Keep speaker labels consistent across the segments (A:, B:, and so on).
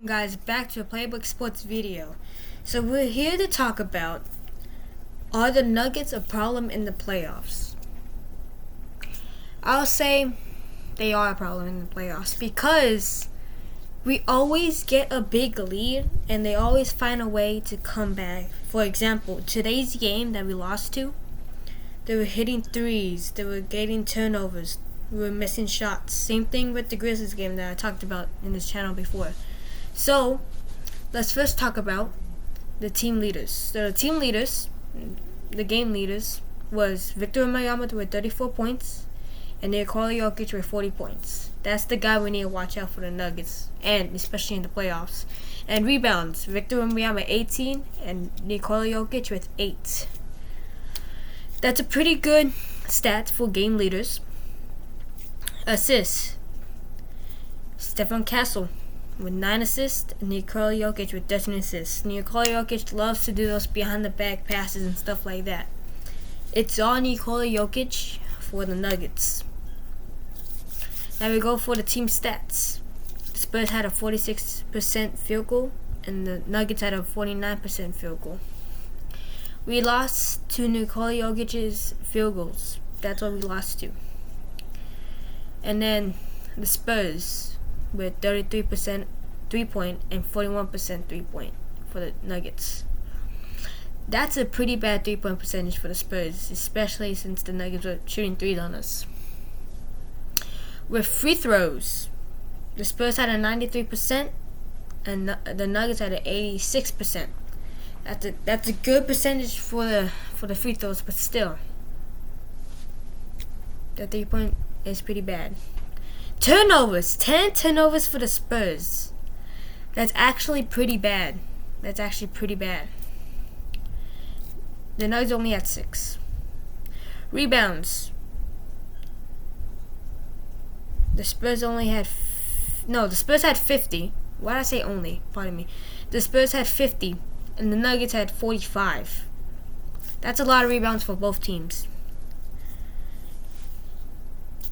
A: Guys, back to a Playbook Sports video. So we're here to talk about, are the Nuggets a problem in the playoffs? I'll say they are a problem in the playoffs because we always get a big lead and they always find a way to come back. For example, today's game that we lost to, they were hitting threes, they were getting turnovers, we were missing shots. Same thing with the Grizzlies game that I talked about in this channel before. So, let's first talk about the team leaders. So the team leaders, the game leaders, was Victor Wembanyama with 34 points and Nikola Jokic with 40 points. That's the guy we need to watch out for the Nuggets, and especially in the playoffs. And rebounds, Victor Wembanyama 18 and Nikola Jokic with 8. That's a pretty good stat for game leaders. Assists, Stefan Castle with 9 assists, and Nikola Jokic with 13 assists. Nikola Jokic loves to do those behind the back passes and stuff like that. It's all Nikola Jokic for the Nuggets. Now we go for the team stats. The Spurs had a 46% field goal, and the Nuggets had a 49% field goal. We lost to Nikola Jokic's field goals. That's what we lost to. And then the Spurs with 33% 3-point and 41% 3-point for the Nuggets. That's a pretty bad 3-point percentage for the Spurs, especially since the Nuggets were shooting threes on us. With free throws, the Spurs had a 93% and the Nuggets had an 86%. That's a good percentage for the free throws, but still, the 3-point is pretty bad. Turnovers, 10 turnovers for the Spurs. That's actually pretty bad. The Nuggets only had 6. Rebounds. The Spurs only had the Spurs had 50. Why did I say only? Pardon me. The Spurs had 50 and the Nuggets had 45. That's a lot of rebounds for both teams.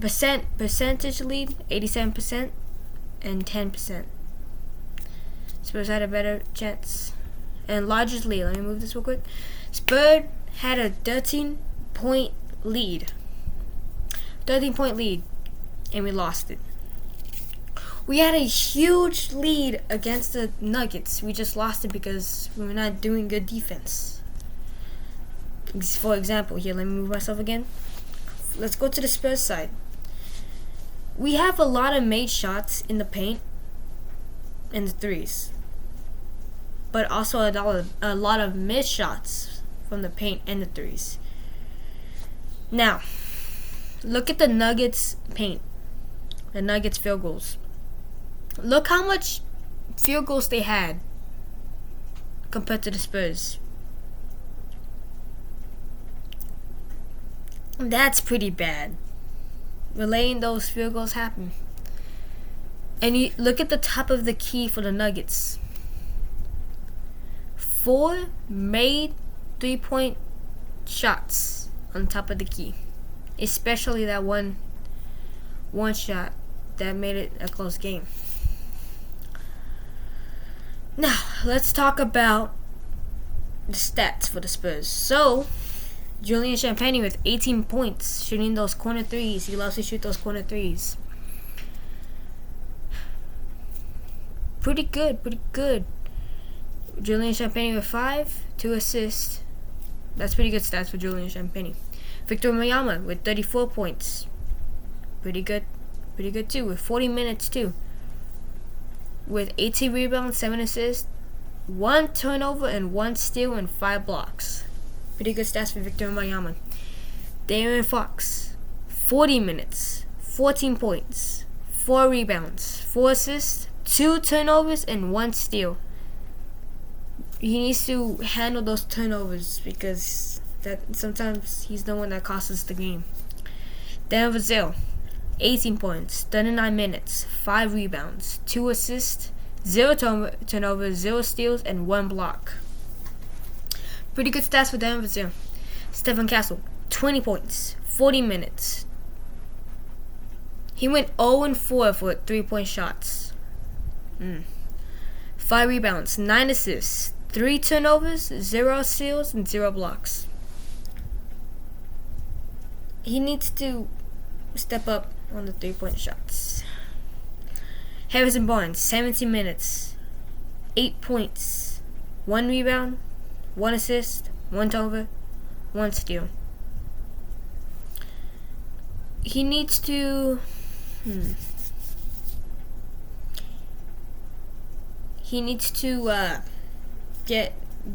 A: Percentage lead, 87% and 10%. Spurs had a better chance. And largest lead, let me move this real quick. Spurs had a 13-point lead. 13-point lead, and we lost it. We had a huge lead against the Nuggets. We just lost it because we were not doing good defense. For example, here, let me move myself again. Let's go to the Spurs side. We have a lot of made shots in the paint and the threes, but also a lot of missed shots from the paint and the threes. Now, look at the Nuggets paint, the Nuggets field goals. Look how much field goals they had compared to the Spurs. That's pretty bad. We're letting those field goals happen. And you look at the top of the key for the Nuggets. 4 made 3-point shots on top of the key. Especially that one shot that made it a close game. Now, let's talk about the stats for the Spurs. So, Julian Champagnie with 18 points, shooting those corner threes. He loves to shoot those corner threes. Pretty good. Julian Champagnie with 5, 2 assists. That's pretty good stats for Julian Champagnie. Victor Wembanyama with 34 points. Pretty good too, with 40 minutes too. With 18 rebounds, 7 assists, 1 turnover, and 1 steal, and 5 blocks. Pretty good stats for Victor Wembanyama. De'Aaron Fox, 40 minutes, 14 points, 4 rebounds, 4 assists, 2 turnovers, and 1 steal. He needs to handle those turnovers because sometimes he's the one that costs us the game. Dan Vassell, 18 points, 39 minutes, 5 rebounds, 2 assists, 0 turnovers, 0 steals, and 1 block. Pretty good stats for Dan Vassell. Stefan Castle, 20 points, 40 minutes. He went 0-4 for 3-point shots. 5 rebounds, 9 assists, 3 turnovers, 0 steals, and 0 blocks. He needs to step up on the 3-point shots. Harrison Barnes, 17 minutes, 8 points, 1 rebound, 1 assist, 1 turnover, 1 steal. He needs to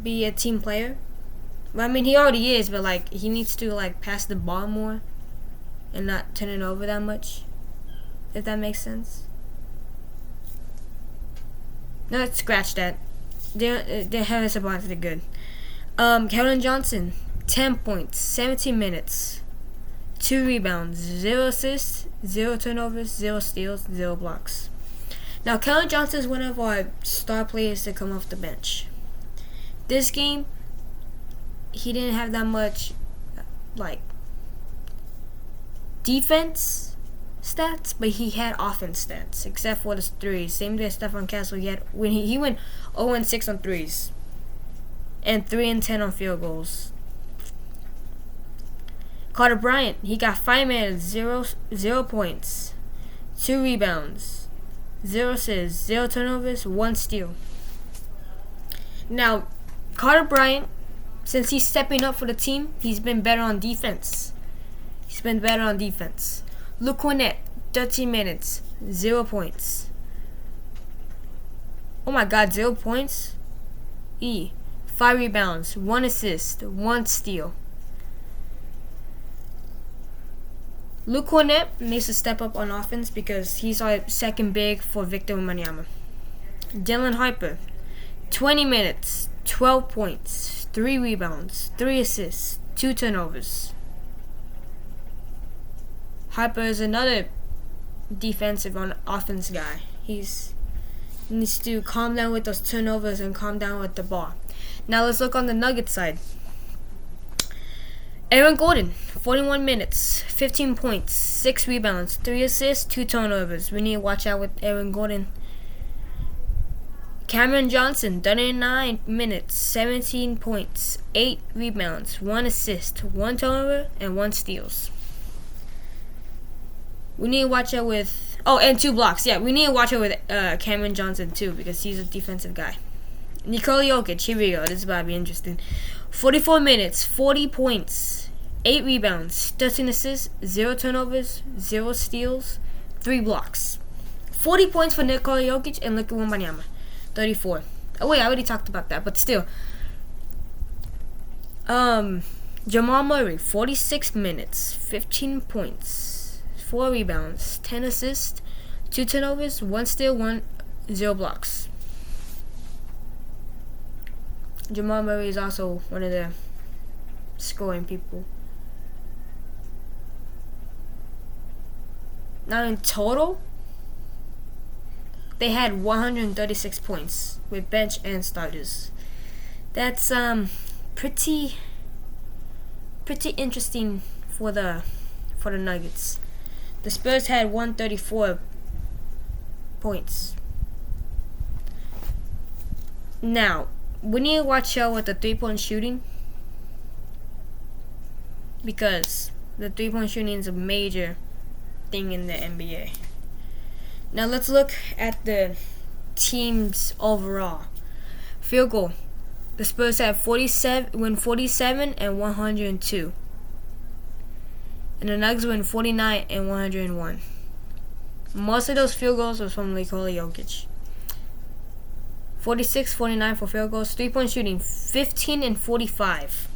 A: be a team player. I mean, he already is, but like he needs to like pass the ball more and not turn it over that much. If that makes sense. No, let's scratch that. They have some points. They're good. Keldon Johnson, 10 points, 17 minutes, 2 rebounds, 0 assists, 0 turnovers, 0 steals, 0 blocks. Now, Keldon Johnson is one of our star players to come off the bench. This game, he didn't have that much, like, defense stats, but he had offense stats, except for the threes. Same as Stephon Castle. He went 0-6 on threes, and 3-10 on field goals. Carter Bryant, he got 5 minutes, 0 points, 2 rebounds, 0 assists, 0 turnovers, 1 steal. Now, Carter Bryant, since he's stepping up for the team, he's been better on defense. Luke Kornet, 13 minutes, 0 points. Oh my God, 0 points? 5 rebounds, 1 assist, 1 steal. Luke Kornet needs to step up on offense because he's our second big for Victor Wembanyama. Dylan Harper, 20 minutes, 12 points, 3 rebounds, 3 assists, 2 turnovers. Harper is another defensive on offense guy. He needs to calm down with those turnovers and calm down with the ball. Now let's look on the Nuggets side. Aaron Gordon, 41 minutes, 15 points, 6 rebounds, 3 assists, 2 turnovers. We need to watch out with Aaron Gordon. Cameron Johnson, 39 minutes, 17 points, 8 rebounds, 1 assist, 1 turnover, and 1 steals. We need to watch out with... Oh, and 2 blocks. Yeah, we need to watch out with Cameron Johnson, too, because he's a defensive guy. Nikola Jokic, here we go. This is about to be interesting. 44 minutes, 40 points, 8 rebounds, 13 assists, 0 turnovers, 0 steals, 3 blocks. 40 points for Nikola Jokic and Victor Wembanyama, 34. Oh, wait, I already talked about that, but still. Jamal Murray, 46 minutes, 15 points, 4 rebounds, 10 assists, 2 turnovers, 1 steal, 0 blocks. Jamal Murray is also one of the scoring people. Now in total, they had 136 points with bench and starters. That's pretty interesting for the Nuggets. The Spurs had 134 points. Now, we need to watch out with the 3-point shooting because the 3-point shooting is a major thing in the NBA. Now let's look at the teams overall. Field goal. The Spurs had 47 and 102. And the Nuggets win 49 and 101. Most of those field goals was from Nikola Jokic. 46, 49 for field goals. 3-point shooting, 15 and 45.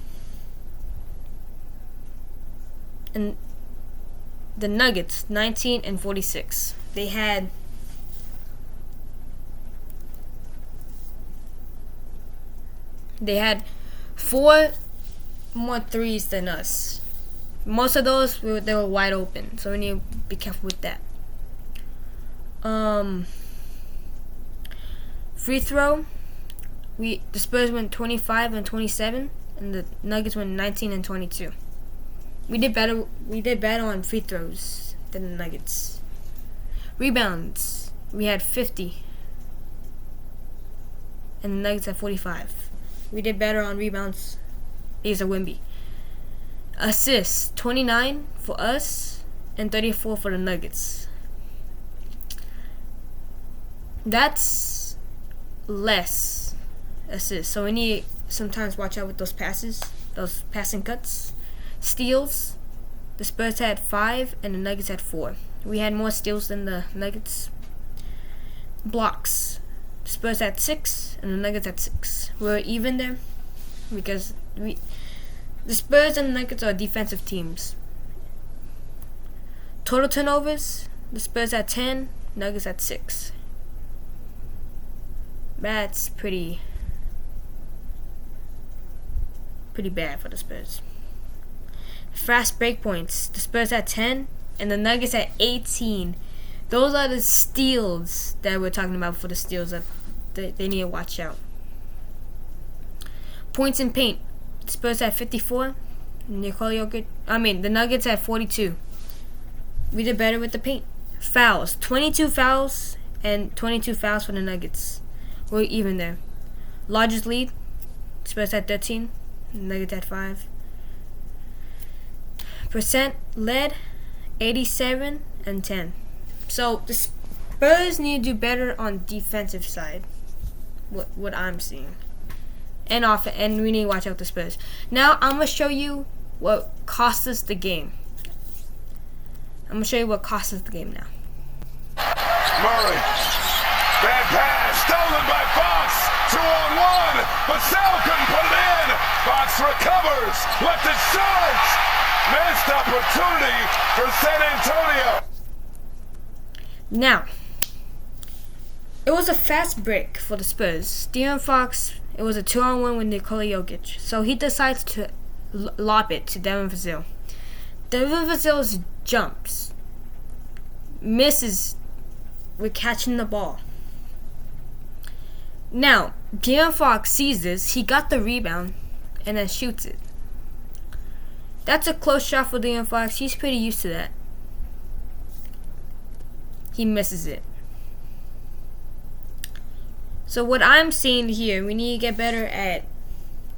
A: And the Nuggets, 19 and 46. They had four more threes than us. Most of those they were wide open, so we need to be careful with that. Free throw, the Spurs went 25 and 27, and the Nuggets went 19 and 22. We did better on free throws than the Nuggets. Rebounds, we had 50. and the Nuggets had 45. We did better on rebounds because of Wemby. Assists, 29 for us and 34 for the Nuggets. That's less assists, so we need sometimes watch out with those passes, those passing cuts. Steals, the Spurs had 5 and the Nuggets had 4. We had more steals than the Nuggets. Blocks, the Spurs had 6 and the Nuggets had 6. We were even there because the Spurs and the Nuggets are defensive teams. Total turnovers, the Spurs had 10, Nuggets had 6. That's pretty bad for the Spurs. Fast break points, the Spurs had 10 and the Nuggets had 18. Those are the steals that we're talking about for the steals that they need to watch out. Points in paint, the Spurs had 54. The Nuggets had 42. We did better with the paint. Fouls, 22 fouls and 22 fouls for the Nuggets. We're even there. Largest lead, Spurs had 13. Nuggets had 5. Percent led, 87 and 10. So the Spurs need to do better on defensive side. What I'm seeing, and we need to watch out the Spurs. Now I'm gonna show you what cost us the game. I'm gonna show you what cost us the game now.
B: Murray, bad pass, stolen by Fox. 2-on-1, but Sal couldn't put it in. Fox recovers, left it short. Missed opportunity for San Antonio.
A: Now, it was a fast break for the Spurs. De'Aaron Fox, it was a 2-on-1 with Nikola Jokic. So he decides to lob it to Devin Vassell. Devin Vassell's jumps, misses with catching the ball. Now, De'Aaron Fox sees this, he got the rebound, and then shoots it. That's a close shot for De'Aaron Fox. He's pretty used to that. He misses it. So what I'm seeing here, we need to get better at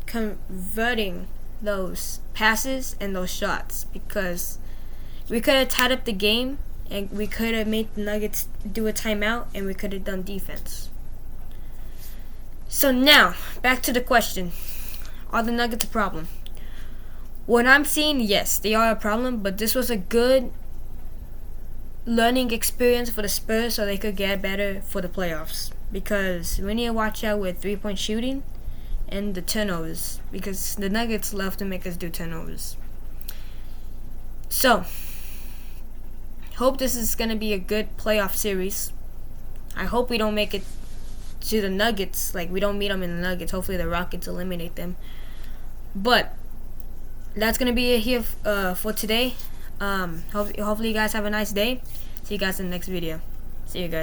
A: converting those passes and those shots, because we could have tied up the game and we could have made the Nuggets do a timeout and we could have done defense. So now, back to the question. Are the Nuggets a problem? What I'm seeing, yes, they are a problem, but this was a good learning experience for the Spurs so they could get better for the playoffs. Because we need to watch out with 3-point shooting and the turnovers, because the Nuggets love to make us do turnovers. So, hope this is going to be a good playoff series. I hope we don't make it to the Nuggets, like we don't meet them in the Nuggets. Hopefully the Rockets eliminate them. But that's going to be it here for today. Hopefully you guys have a nice day. See you guys in the next video. See you guys.